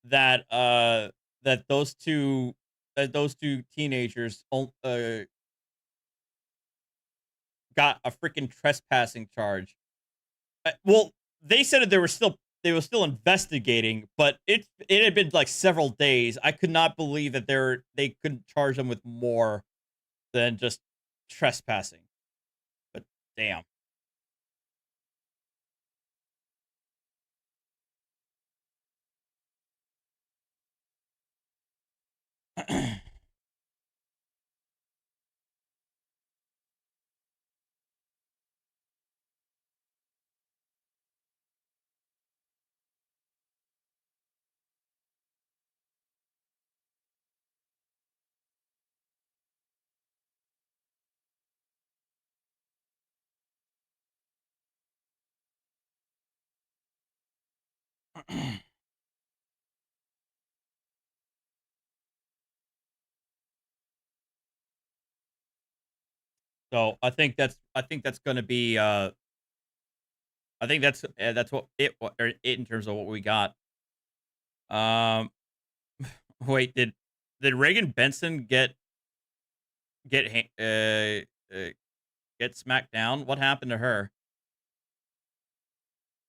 Speaker 3: that that those two teenagers got a freaking trespassing charge. Well, they said that they were still investigating, but it had been like several days. I could not believe that they couldn't charge them with more than just trespassing. But damn. So I think that's going to be I think that's what it in terms of what we got. Wait, did Reagan Benson get smacked down? What happened to her?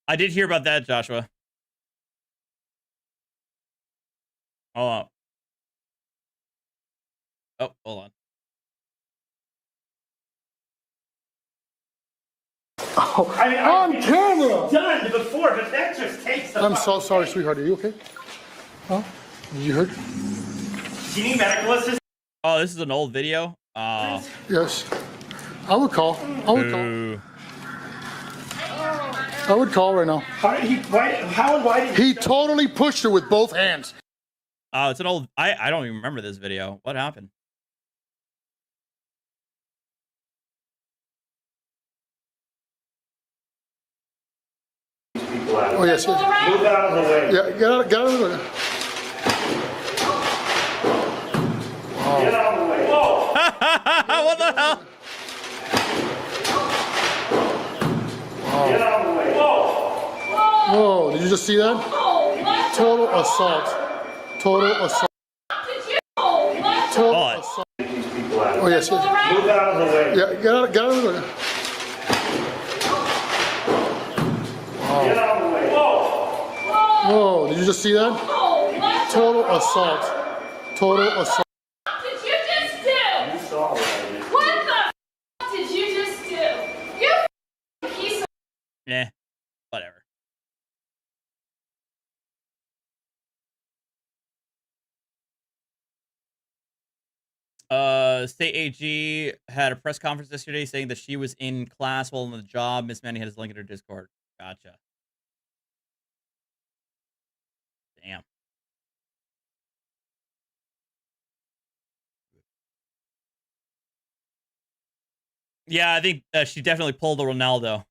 Speaker 3: I did hear about that, Joshua. Hold on. Oh, hold on.
Speaker 17: Oh, on camera! Done before, but that just takes a
Speaker 18: I'm so sorry, sweetheart. Are you okay? Huh? Did you hurt?
Speaker 17: Do you need medical assistance?
Speaker 3: Oh, this is an old video?
Speaker 18: Yes. I would call. I would call. I would call right now.
Speaker 17: How and why did
Speaker 18: he totally pushed her with both hands.
Speaker 3: Oh, it's an old... I don't even remember this video. What happened?
Speaker 18: Oh, yes, yes.
Speaker 17: Move out of the way.
Speaker 18: Yeah, get out of the way.
Speaker 17: Oh. Get out of the way. Whoa!
Speaker 3: What the hell?
Speaker 18: Oh.
Speaker 17: Get out of the way. Whoa!
Speaker 18: Whoa, did you just see that? Total assault. Total assault. Total assault. Oh, yes, yes.
Speaker 17: Move out of the way.
Speaker 18: Yeah, get out of the way.
Speaker 17: Get out of the way. Whoa!
Speaker 18: Whoa, did you just see that? Total assault. Total assault.
Speaker 19: What did you just do?
Speaker 17: You saw it.
Speaker 19: What the f did you just do? You piece of...
Speaker 3: Yeah, whatever. State AG had a press conference yesterday saying that she was in class while on the job. Miss Manny had his link in her Discord. Gotcha. Damn. Yeah, I think she definitely pulled a Ronaldo.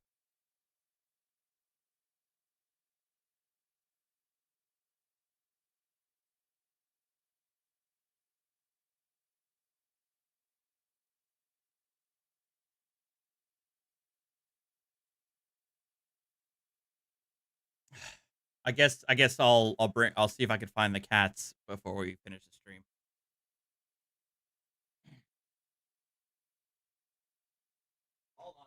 Speaker 3: I guess I'll see if I can find the cats before we finish the stream. Hold on.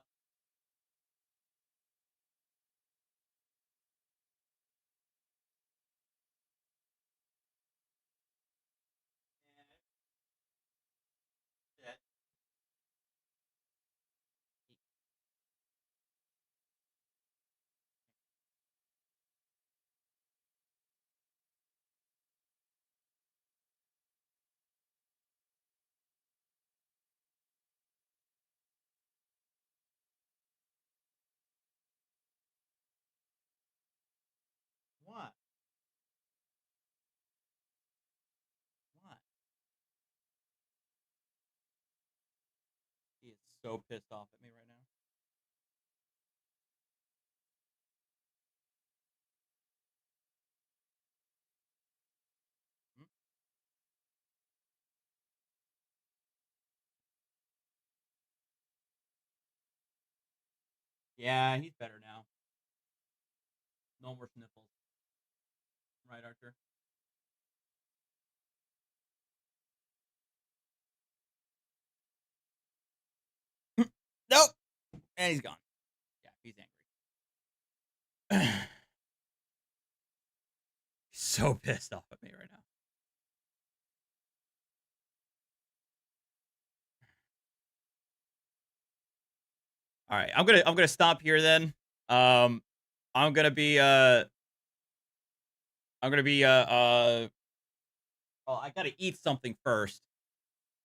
Speaker 3: What? What? He is so pissed off at me right now. Yeah, he's better now. No more sniffles. Right, Archer? Nope. And he's gone. Yeah, he's angry. He's so pissed off at me right now. All right, I'm gonna stop here then. I'm gonna be well, I gotta eat something first.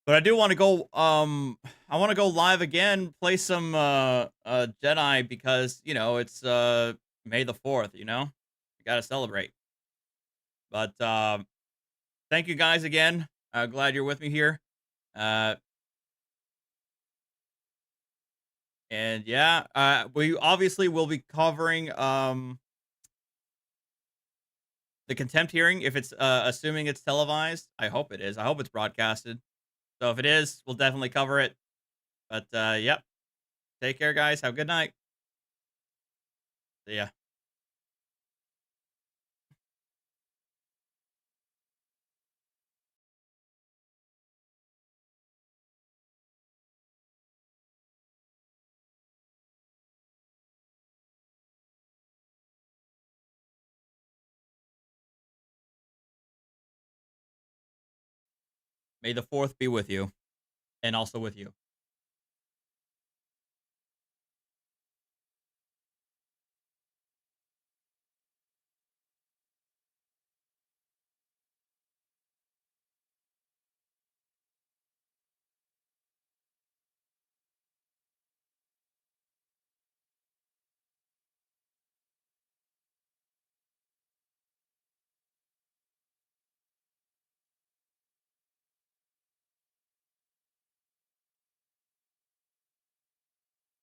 Speaker 3: But I do want to go I want to go live again, play some Jedi because, you know, it's May the 4th, you know? You got to celebrate. But thank you guys again. Glad you're with me here. And yeah, we obviously will be covering the contempt hearing if it's assuming it's televised. I hope it is. I hope it's broadcasted. So if it is, we'll definitely cover it. But yep. Take care, guys. Have a good night. See ya. May the 4th be with you, and also with you.